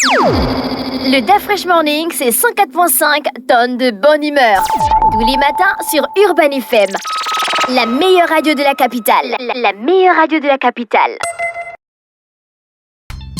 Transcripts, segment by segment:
Le DAF Fresh Morning, c'est 104.5 tonnes de bonne humeur. Tous les matins sur Urban FM. La meilleure radio de la capitale. La meilleure radio de la capitale.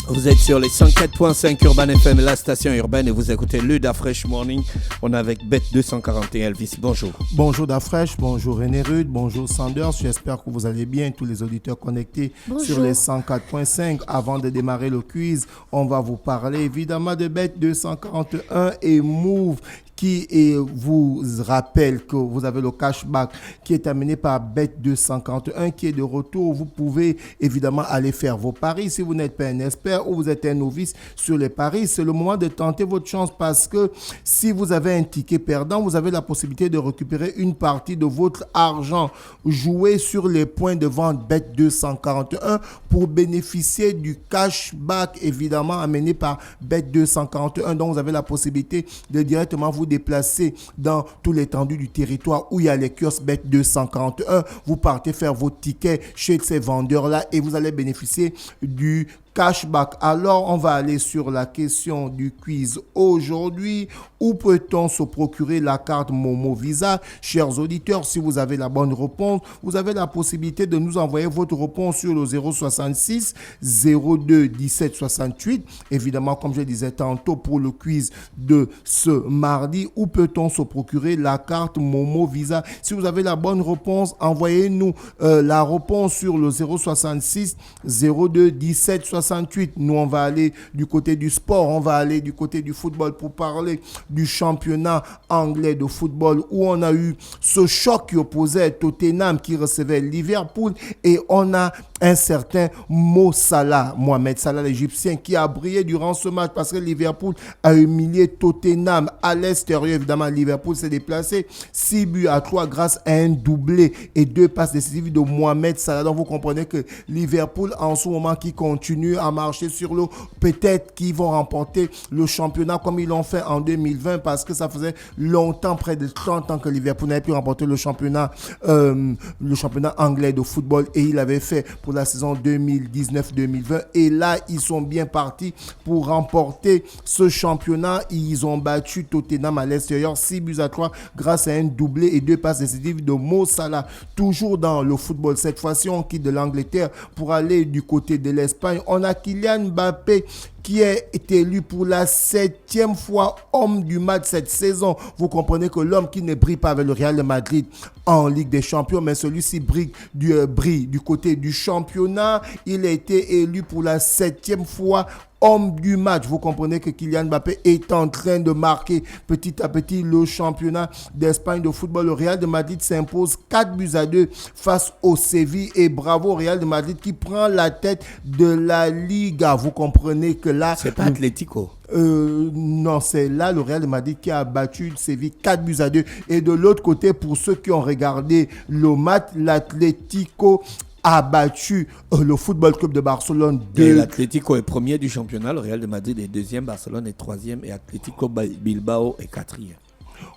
Vous êtes sur les 104.5 Urban FM, la station urbaine, et vous écoutez le DAF Fresh Morning. On est avec Bête 241 Elvis. Bonjour. Bonjour DAF Fresh, bonjour René Rude, bonjour Sanders. J'espère que vous allez bien, tous les auditeurs connectés sur les 104.5. Avant de démarrer le quiz, on va vous parler évidemment de Bête 241 et Move, qui vous rappelle que vous avez le cashback qui est amené par Bet251 qui est de retour. Vous pouvez évidemment aller faire vos paris. Si vous n'êtes pas un expert ou vous êtes un novice sur les paris, c'est le moment de tenter votre chance, parce que si vous avez un ticket perdant, vous avez la possibilité de récupérer une partie de votre argent. Jouez sur les points de vente Bet241 pour bénéficier du cashback évidemment amené par Bet241. Donc vous avez la possibilité de directement vous déplacer dans tout l'étendue du territoire où il y a les kiosques Bet241. Vous partez faire vos tickets chez ces vendeurs-là et vous allez bénéficier du cashback. Alors, on va aller sur la question du quiz aujourd'hui. Où peut-on se procurer la carte Momo Visa? Chers auditeurs, si vous avez la bonne réponse, vous avez la possibilité de nous envoyer votre réponse sur le 066 02 17 68. Évidemment, comme je disais tantôt, pour le quiz de ce mardi, où peut-on se procurer la carte Momo Visa? Si vous avez la bonne réponse, envoyez-nous la réponse sur le 066 02 17 68. Nous, on va aller du côté du sport, on va aller du côté du football pour parler du championnat anglais de football où on a eu ce choc qui opposait Tottenham qui recevait Liverpool, et on a un certain Mohamed Salah, l'Égyptien, qui a brillé durant ce match parce que Liverpool a humilié Tottenham à l'extérieur. Évidemment, Liverpool s'est déplacé 6-3 grâce à un doublé et 2 passes décisives de Mohamed Salah. Donc, vous comprenez que Liverpool, en ce moment, qui continue à marcher sur l'eau, peut-être qu'ils vont remporter le championnat comme ils l'ont fait en 2020, parce que ça faisait longtemps, près de 30 ans que Liverpool n'avait pu remporter le championnat anglais de football, et il avait fait pour la saison 2019-2020, et là ils sont bien partis pour remporter ce championnat. Ils ont battu Tottenham à l'extérieur 6-3 grâce à un doublé et 2 passes décisives de Mo Salah. Toujours dans le football, cette fois-ci on quitte de l'Angleterre pour aller du côté de l'Espagne. On a Kylian Mbappé qui est élu pour la 7e fois homme du match cette saison. Vous comprenez que l'homme qui ne brille pas avec le Real de Madrid en Ligue des Champions, mais celui-ci brille du côté du championnat. Il a été élu pour la 7e fois homme du match. Vous comprenez que Kylian Mbappé est en train de marquer petit à petit le championnat d'Espagne de football. Le Real de Madrid s'impose 4-2 face au Séville, et bravo au Real de Madrid qui prend la tête de la Liga. Vous comprenez que là... C'est pas Atlético. Non, c'est là le Real de Madrid qui a battu Séville 4-2. Et de l'autre côté, pour ceux qui ont regardé le match, l'Atlético a battu le Football Club de Barcelone. L'Atlético est premier du championnat, le Real de Madrid est deuxième, Barcelone est troisième et Atlético Bilbao est quatrième.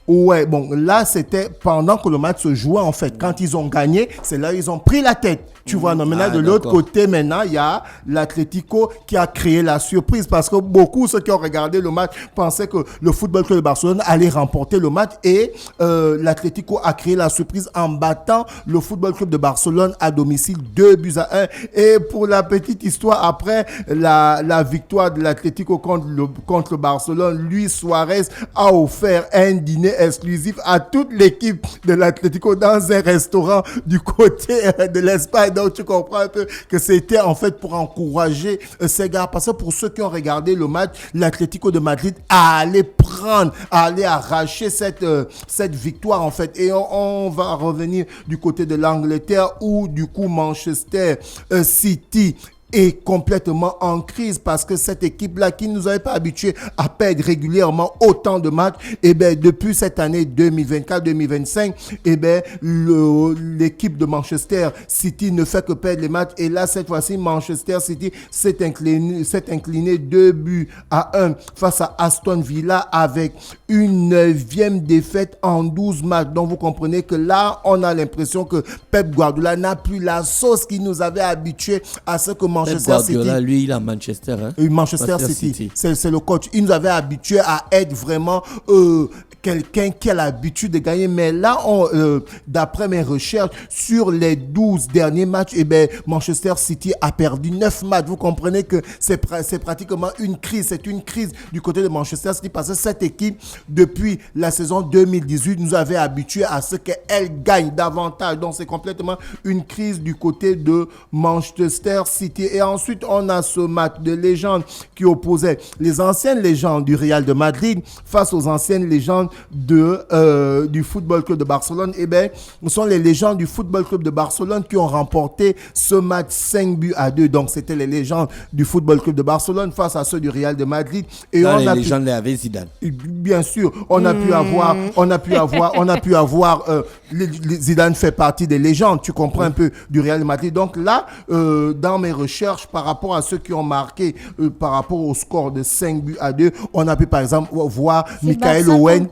Ouais, bon, là, c'était pendant que le match se jouait, en fait. Quand ils ont gagné, c'est là ils ont pris la tête. Tu vois, non, maintenant, de l'autre côté, maintenant, il y a l'Atlético qui a créé la surprise, parce que beaucoup, ceux qui ont regardé le match, pensaient que le Football Club de Barcelone allait remporter le match, et l'Atlético a créé la surprise en battant le Football Club de Barcelone à domicile 2-1. Et pour la petite histoire, après la victoire de l'Atlético contre Barcelone, Luis Suarez a offert un dîner exclusif à toute l'équipe de l'Atlético dans un restaurant du côté de l'Espagne. Donc tu comprends un peu que c'était en fait pour encourager ces gars, parce que pour ceux qui ont regardé le match, l'Atlético de Madrid allait arracher cette victoire en fait. Et on va revenir du côté de l'Angleterre où du coup Manchester City est complètement en crise, parce que cette équipe-là qui ne nous avait pas habitués à perdre régulièrement autant de matchs, et depuis cette année 2024-2025, l'équipe de Manchester City ne fait que perdre les matchs. Et là, cette fois-ci, Manchester City s'est incliné 2-1 face à Aston Villa avec une 9e défaite en 12 matchs. Donc, vous comprenez que là, on a l'impression que Pep Guardiola n'a plus la sauce qui nous avait habitués à ce que Manchester Manchester City. Lui, il est à Manchester. Hein? Manchester City. C'est le coach. Il nous avait habitués à être vraiment quelqu'un qui a l'habitude de gagner. Mais là, d'après mes recherches, sur les 12 derniers matchs, Manchester City a perdu 9 matchs. Vous comprenez que c'est pratiquement une crise. C'est une crise du côté de Manchester City parce que cette équipe, depuis la saison 2018, nous avait habitués à ce qu'elle gagne davantage. Donc, c'est complètement une crise du côté de Manchester City. Et ensuite, on a ce match de légende qui opposait les anciennes légendes du Real de Madrid face aux anciennes légendes du Football Club de Barcelone. Ce sont les légendes du Football Club de Barcelone qui ont remporté ce match 5-2. Donc, c'était les légendes du Football Club de Barcelone face à ceux du Real de Madrid. Et là, les légendes avaient Zidane. Bien sûr, on a pu avoir Zidane fait partie des légendes, tu comprends un peu, du Real de Madrid. Donc là, dans mes recherches par rapport à ceux qui ont marqué, par rapport au score de 5-2, on a pu par exemple voir Michael Owen,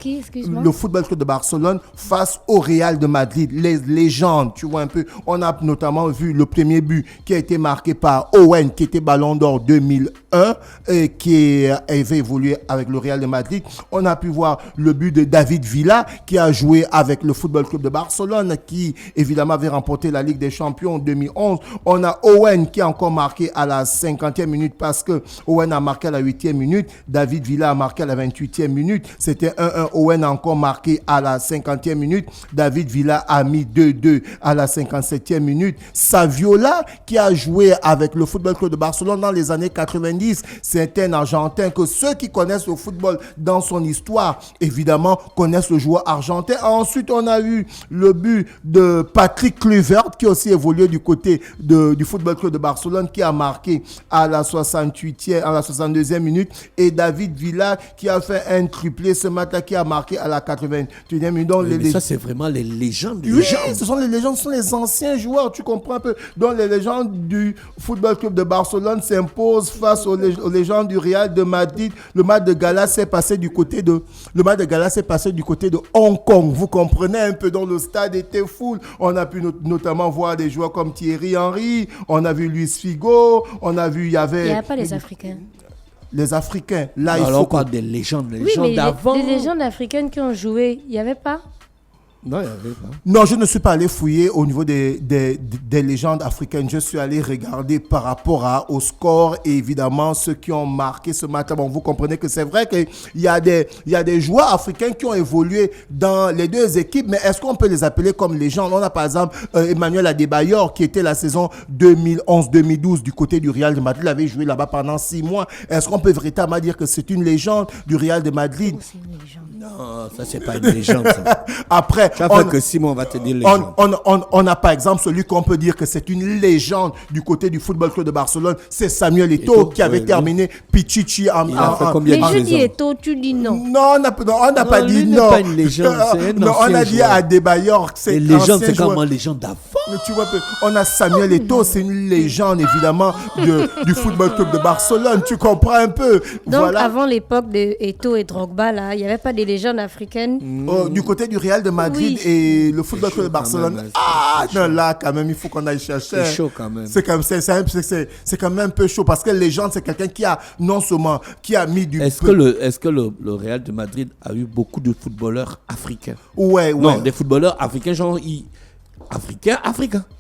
le Football Club de Barcelone face au Real de Madrid, les légendes, tu vois un peu. On a notamment vu le premier but qui a été marqué par Owen, qui était Ballon d'Or 2001 et qui avait évolué avec le Real de Madrid. On a pu voir le but de David Villa qui a joué avec le Football Club de Barcelone, qui évidemment avait remporté la Ligue des Champions en 2011. On a Owen qui a encore marqué à la 50e minute parce que Owen a marqué à la 8e minute. David Villa a marqué à la 28e minute. C'était 1-1. Owen a encore marqué à la 50e minute. David Villa a mis 2-2 à la 57e minute. Saviola qui a joué avec le Football Club de Barcelone dans les années 90. C'est un Argentin que ceux qui connaissent le football dans son histoire, évidemment, connaissent le joueur argentin. Ensuite, on a eu le but de Patrick Kluivert qui a aussi évolué du côté du Football Club de Barcelone, qui a marqué à la 62e minute, et David Villa qui a fait un triplé ce matin, qui a marqué à la 81e minute. Donc, mais ça, c'est vraiment les légendes. Oui, ce sont les légendes, ce sont les anciens joueurs, tu comprends un peu. Donc, les légendes du Football Club de Barcelone s'imposent face aux légendes du Real de Madrid. Le match de gala s'est passé du côté de Hong Kong. Vous comprenez un peu, donc le stade était full. On a pu notamment voir des joueurs comme Thierry Henry, on a vu Luis Figo, on a vu, il n'y a pas les Africains. Les Africains, là, il faut... Alors, on parle des légendes, d'avant. Les légendes africaines qui ont joué, il n'y avait pas? Non, il n'y avait pas. Non, je ne suis pas allé fouiller au niveau des légendes africaines. Je suis allé regarder par rapport au score et évidemment ceux qui ont marqué ce match. Bon, vous comprenez que c'est vrai qu'il y a des joueurs africains qui ont évolué dans les deux équipes, mais est-ce qu'on peut les appeler comme légendes? On a par exemple Emmanuel Adebayor qui était la saison 2011-2012 du côté du Real de Madrid. Il avait joué là-bas pendant 6 mois. Est-ce qu'on peut véritablement dire que c'est une légende du Real de Madrid? C'est une légende. Non, ça, c'est pas une légende. Ça. Après, que Simon va te dire légende. On a par exemple celui qu'on peut dire que c'est une légende du côté du Football Club de Barcelone, c'est Samuel Eto'o qui avait terminé Pichichi en... Il a fait combien de je dis Eto'o, tu dis non. Non, on n'a pas dit non. Pas une légende, c'est un on a dit Adebayor. Les légendes, c'est comment légende d'avant. Tu vois, on a Samuel Eto'o, c'est une légende évidemment du Football Club de Barcelone. Tu comprends un peu. Donc voilà. Avant l'époque de Eto'o et Drogba, là, il n'y avait pas des légendes africaines. Du côté du Real de Madrid et le Football Club de Barcelone. Même, non, là quand même, il faut qu'on aille chercher. C'est chaud quand même. C'est quand même un peu chaud parce que légende, c'est quelqu'un qui a non seulement qui a mis du. Est-ce que le Real de Madrid a eu beaucoup de footballeurs africains? Ouais. Non, des footballeurs africains, genre Africain.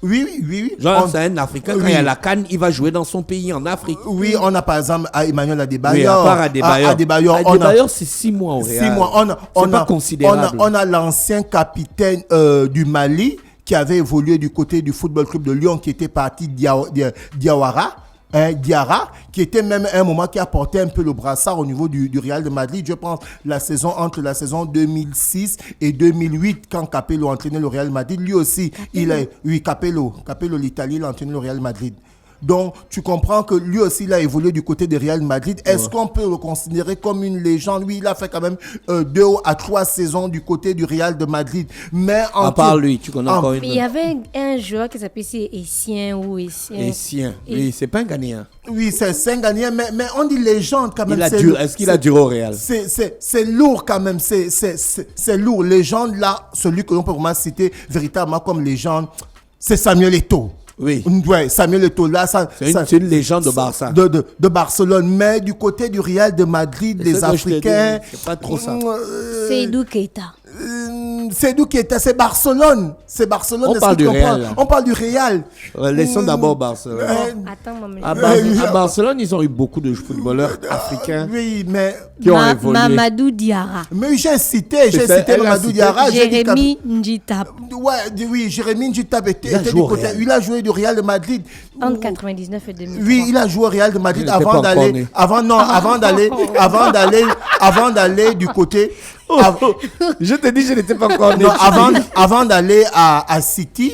Oui. Genre, c'est un Africain, quand il y a la CAN, il va jouer dans son pays, en Afrique. Oui, on a par exemple Emmanuel Adebayor. Oui, à part Adebayor. Adebayor, c'est 6 mois au Real. 6 mois. C'est pas considérable. On a l'ancien capitaine du Mali qui avait évolué du côté du Football Club de Lyon, qui était parti Diawara. Diarra, qui était même à un moment qui a porté un peu le brassard au niveau du Real de Madrid. Je pense entre la saison 2006 et 2008, quand Capello entraînait le Real de Madrid. Lui aussi, Capello l'Italie, il a entraîné le Real de Madrid. Donc, tu comprends que lui aussi, il a évolué du côté du Real Madrid. Est-ce qu'on peut le considérer comme une légende? Oui, il a fait quand même 2 à 3 saisons du côté du Real de Madrid. Mais à part lui, tu connais encore une. Mais il y avait un joueur qui s'appelait Essien. Oui, c'est pas un Ghanéen. Oui, c'est un Ghanéen, mais on dit légende quand même. Est-ce qu'il a duré au Real? C'est lourd quand même. C'est lourd. Légende, là, celui que l'on peut vraiment citer véritablement comme légende, c'est Samuel Eto'o. Oui. Ouais, Samuel Eto'o là, C'est une légende de Barça. De Barcelone. Mais du côté du Real de Madrid, Et les ça, je te dis, Africains. c'est pas trop ça. Seydou Keita. C'est d'où qui était, c'est Barcelone. C'est Barcelone. On est-ce parle que tu du comprends? Real, là. On parle du Real. Laissons d'abord Barcelone. Attends, maman. À Barcelone, ils ont eu beaucoup de footballeurs africains Oui, mais qui ont évolué. Mamadou Diarra. j'ai cité elle a Mamadou cité Diarra. Jérémy Njitap. Oui, Jérémy Njitap Il a était joué du au côté. Real. Il a joué du Real de Madrid. Entre 99 et 2003. Oui, il a joué au Real de Madrid Il n'était pas avant encore d'aller, né. avant d'aller du côté. Je te dis, je n'étais pas encore né. Non, avant d'aller à City,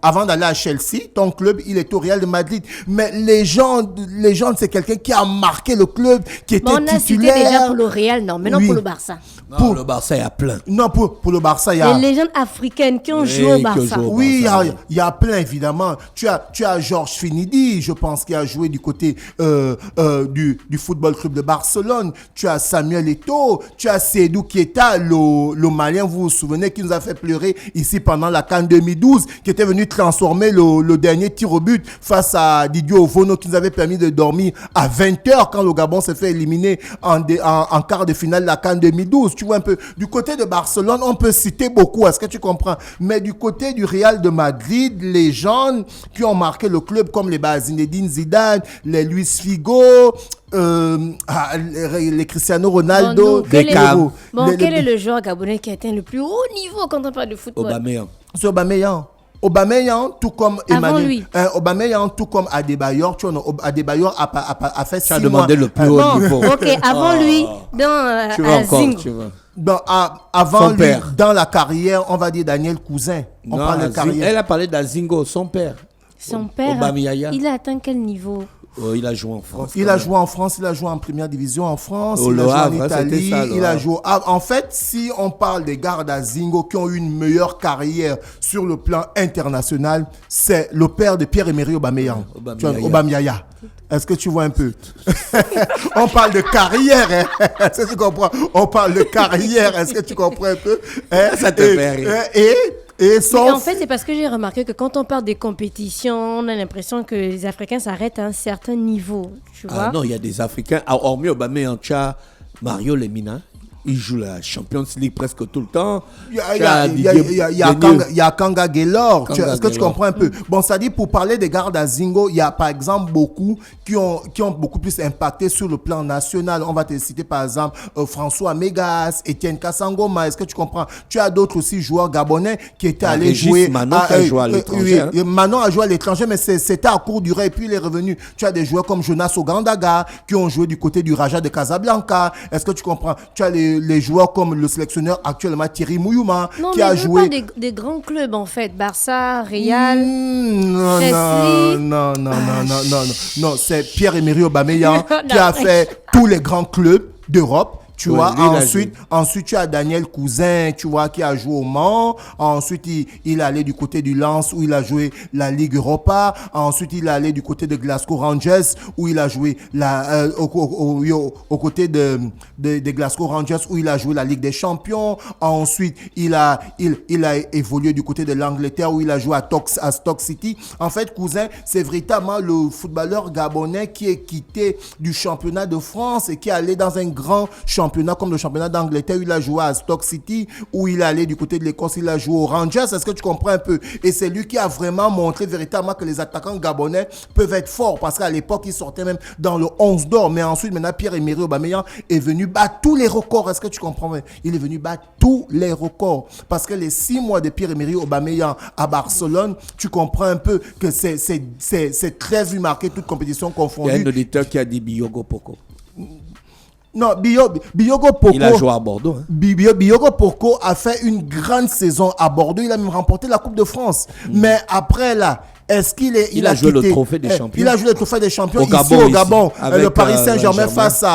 avant d'aller à Chelsea, ton club, il est au Real de Madrid. Mais légende, c'est quelqu'un qui a marqué le club, qui était Bon, on a cité titulaire. déjà pour le Real, non. Maintenant Oui. pour le Barça. Non, le Barça, il y a plein. Non, pour le Barça, il y a. Les légendes africaines qui ont Oui, joué au qui ont Barça. joué au Oui, Barça, il y a plein, évidemment. Tu as Georges Finidi, je pense, qui a joué du côté du Football Club de Barcelone. Tu as Samuel Eto'o, tu as Seydou Keita, le Malien, vous vous souvenez, qui nous a fait pleurer ici pendant la CAN 2012, qui était venu transformer le dernier tir au but face à Didier Ovono, qui nous avait permis de dormir à 20h quand le Gabon s'est fait éliminer en quart de finale de la CAN 2012. Tu vois un peu, du côté de Barcelone, on peut citer beaucoup, est-ce que tu comprends? Mais du côté du Real de Madrid, les gens qui ont marqué le club, comme les Zinedine Zidane, les Luis Figo, les Cristiano Ronaldo, quel les est le joueur gabonais qui a atteint le plus haut niveau quand on parle de football? Aubameyang. C'est Aubameyang, tout comme Avant Emmanuel. lui. Aubameyang, tout comme Adebayor. Tu vois, Adebayor a fait 6 Tu as mois. demandé le plus haut niveau. Ok, avant lui, dans Tu vas encore, Zingo. tu vas. Avant Son lui, père. dans la carrière, on va dire Daniel Cousin. On Non, parle de carrière. elle a parlé d'Azingo, son père. Son père, Aubameyang. il a atteint quel niveau? Il a joué en France. Il a joué en France, il a joué en première division en France, Au il a Le joué en Havre, Italie, c'était ça, Le il a Havre. joué. En fait, si on parle des gardes Zingo qui ont eu une meilleure carrière sur le plan international, c'est le père de Pierre-Emerick Aubameyang. Tu vois, Aubameyang. Est-ce que tu vois un peu? On parle de carrière, hein? Est-ce que tu comprends? On parle de carrière, est-ce que tu comprends un peu? Hein? Ça te fait rire. Et sauf... Mais en fait, c'est parce que j'ai remarqué que quand on parle des compétitions, on a l'impression que les Africains s'arrêtent à un certain niveau. Tu vois? Ah non, il y a des Africains. Hormis Aubameyang, tu as Mario Lemina. Il joue la Champions League presque tout le temps. Il y a Kanga Gaylor. Est-ce que tu comprends un peu? Bon, ça dit, pour parler des gardes à Zingo, il y a par exemple beaucoup qui ont beaucoup plus impacté sur le plan national. On va te citer par exemple François Mégas, Étienne Kassangoma. Est-ce que tu comprends? Tu as d'autres aussi joueurs gabonais qui étaient allés jouer. Manon qui a joué à l'étranger. Oui, Manon a joué à l'étranger, mais c'était à court durée et puis il est revenu. Tu as des joueurs comme Jonas Ogandaga qui ont joué du côté du Raja de Casablanca. Est-ce que tu comprends? Tu as les joueurs comme le sélectionneur actuellement Thierry Mouyouma qui a joué. Non, mais des grands clubs en fait, Barça, Real, Non, c'est Pierre-Emerick Aubameyang qui a fait tous les grands clubs d'Europe. Tu vois, ensuite, tu as Daniel Cousin, tu vois, qui a joué au Mans. Ensuite, il est allé du côté du Lens, où il a joué la Ligue Europa. Ensuite, il est allé du côté de Glasgow Rangers, où il a joué au côté de Glasgow Rangers, où il a joué la Ligue des Champions. Ensuite, il a évolué du côté de l'Angleterre, où il a joué à Stoke City. En fait, Cousin, c'est véritablement le footballeur gabonais qui est quitté du championnat de France et qui est allé dans un grand championnat comme le championnat d'Angleterre, où il a joué à Stoke City, où il est allé du côté de l'Écosse, il a joué aux Rangers. Est-ce que tu comprends un peu? Et c'est lui qui a vraiment montré véritablement que les attaquants gabonais peuvent être forts, parce qu'à l'époque, il sortait même dans le 11 d'or. Mais ensuite, maintenant, Pierre-Emerick Aubameyang est venu battre tous les records. Est-ce que tu comprends? Il est venu battre tous les records. Parce que les 6 mois de Pierre-Emerick Aubameyang à Barcelone, tu comprends un peu que c'est très vu marqué, toute compétition confondue. Il y a un auditeur qui a dit Biyogo Poko. Non, Biyogo Poko. Il a joué à Bordeaux. Hein. Biyogo Poko a fait une grande saison à Bordeaux. Il a même remporté la Coupe de France. Mais après là, est-ce qu'il a joué le trophée des champions? Il a joué le trophée des champions au Gabon. Avec le Paris Saint-Germain face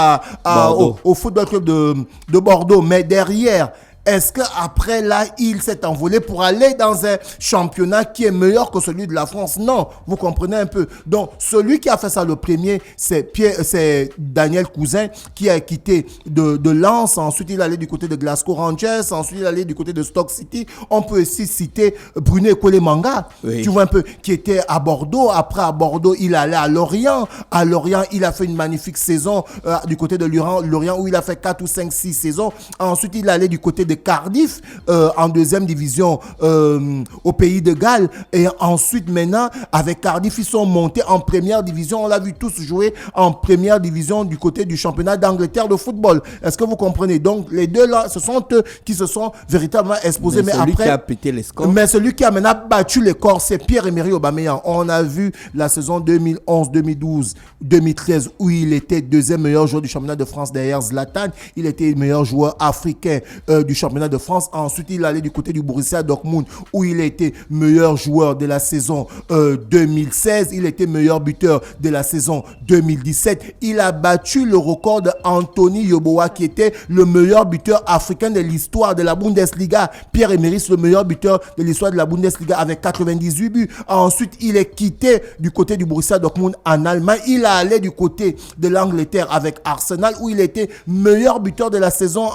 au Football Club de Bordeaux. Mais derrière, Est-ce qu'après là, il s'est envolé pour aller dans un championnat qui est meilleur que celui de la France? Non, vous comprenez un peu. Donc, celui qui a fait ça le premier, c'est Daniel Cousin, qui a quitté de Lens. Ensuite, il allait du côté de Glasgow Rangers. Ensuite, il allait du côté de Stoke City. On peut aussi citer Bruno Ekolemanga, tu vois un peu, qui était à Bordeaux. Après, à Bordeaux, il allait à Lorient. À Lorient, il a fait une magnifique saison du côté de Lorient, où il a fait 4 ou 5, 6 saisons. Ensuite, il allait du côté de Cardiff, en deuxième division au pays de Galles. Et ensuite, maintenant, avec Cardiff, ils sont montés en première division. On l'a vu tous jouer en première division du côté du championnat d'Angleterre de football. Est-ce que vous comprenez? Donc, les deux là, ce sont eux qui se sont véritablement exposés. Mais celui qui a pété les scores. Mais celui qui a maintenant battu les corps, c'est Pierre-Emerick Aubameyang. On a vu la saison 2011, 2012, 2013 où il était deuxième meilleur joueur du championnat de France derrière Zlatan. Il était meilleur joueur africain du championnat de France. Ensuite, il allait du côté du Borussia Dortmund où il était meilleur joueur de la saison 2016. Il était meilleur buteur de la saison 2017. Il a battu le record d'Anthony Yeboah qui était le meilleur buteur africain de l'histoire de la Bundesliga. Pierre-Emerick, le meilleur buteur de l'histoire de la Bundesliga avec 98 buts. Ensuite, il est quitté du côté du Borussia Dortmund en Allemagne. Il a allé du côté de l'Angleterre avec Arsenal où il était meilleur buteur de la saison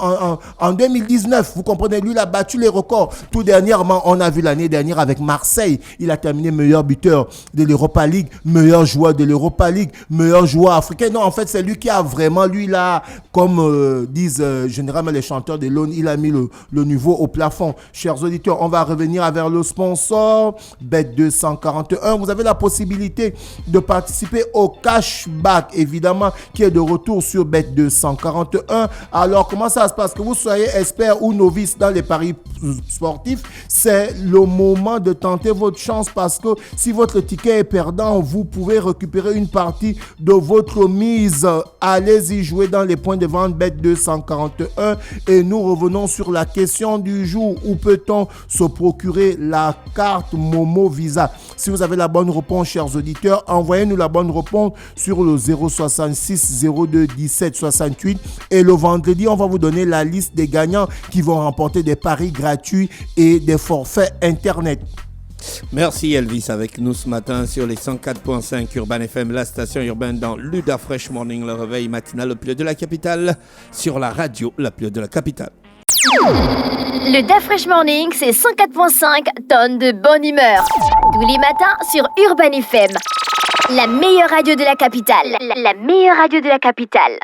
en 2019. Vous comprenez, lui, il a battu les records. Tout dernièrement, on a vu l'année dernière avec Marseille. Il a terminé meilleur buteur de l'Europa League, meilleur joueur de l'Europa League, meilleur joueur africain. Non, en fait, c'est lui qui a vraiment, lui, là, comme disent généralement les chanteurs de l'aune, il a mis le niveau au plafond. Chers auditeurs, on va revenir vers le sponsor Bet241. Vous avez la possibilité de participer au cashback, évidemment, qui est de retour sur Bet241. Alors, comment ça se passe? Que vous soyez expert ou novice dans les paris sportifs, c'est le moment de tenter votre chance parce que si votre ticket est perdant, vous pouvez récupérer une partie de votre mise. Allez-y jouer dans les points de vente Bet241 et nous revenons sur la question du jour. Où peut-on se procurer la carte Momo Visa? Si vous avez la bonne réponse, chers auditeurs, envoyez-nous la bonne réponse sur le 066 02 17 68 et le vendredi, on va vous donner la liste des gagnants qui vont remporter des paris gratuits et des forfaits Internet. Merci Elvis avec nous ce matin sur les 104.5 Urban FM, la station urbaine dans Luda Fresh Morning, le réveil matinal le plus de la capitale, sur la radio la plus de la capitale. Le Da Fresh Morning, c'est 104.5 tonnes de bonne humeur. Tous les matins sur Urban FM. La meilleure radio de la capitale. La meilleure radio de la capitale.